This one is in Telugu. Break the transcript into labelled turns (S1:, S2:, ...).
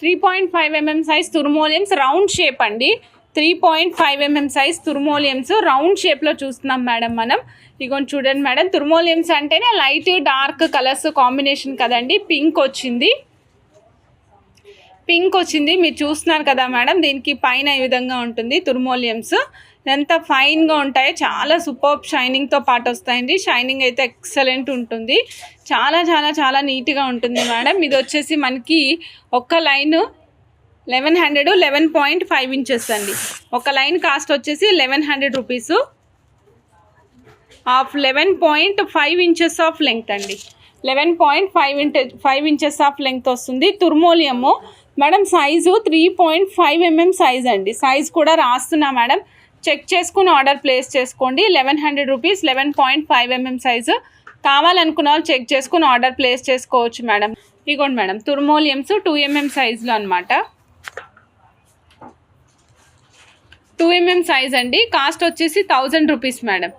S1: 3.5 mm సైజ్ తుర్మోలియమ్స్ రౌండ్ షేప్ అండి. 3.5 mm సైజ్ తుర్మోలియమ్స్ రౌండ్ షేప్లో చూస్తున్నాం మేడం మనం. ఇగోండి చూడండి మేడం, తుర్మోలియమ్స్ అంటేనే లైట్ డార్క్ కలర్స్ కాంబినేషన్ కదండి. పింక్ వచ్చింది మీరు చూస్తున్నారు కదా మేడం. దీనికి పైన ఈ విధంగా ఉంటుంది తుర్మోలియమ్స్. ఎంత ఫైన్గా ఉంటాయో, చాలా సూపర్ షైనింగ్తో పాటు వస్తాయండి. షైనింగ్ అయితే ఎక్సలెంట్ ఉంటుంది, చాలా చాలా చాలా నీట్గా ఉంటుంది మేడం. ఇది వచ్చేసి మనకి ఒక్క లైన్ 1100, 11.5 ఇంచెస్ అండి. ఒక లైన్ కాస్ట్ వచ్చేసి 1100 rupees of 11.5 inches of length అండి. 11.5 ఇంచెస్ ఆఫ్ లెంగ్త్ వస్తుంది. తుర్మోలియము మేడం సైజు 3.5 mm సైజ్ అండి. సైజ్ కూడా రాస్తున్నా మేడం, చెక్ చేసుకుని ఆర్డర్ ప్లేస్ చేసుకోండి. 1100 రూపీస్, 11.5 mm సైజు. కావాలనుకున్న వాళ్ళు చెక్ చేసుకుని ఆర్డర్ ప్లేస్ చేసుకోవచ్చు మేడం. ఇగోండి మేడం, తుర్మోలియమ్స్ 2 mm సైజులో అనమాట. 2 mm సైజ్ అండి. కాస్ట్ వచ్చేసి 1000 రూపీస్ మేడం.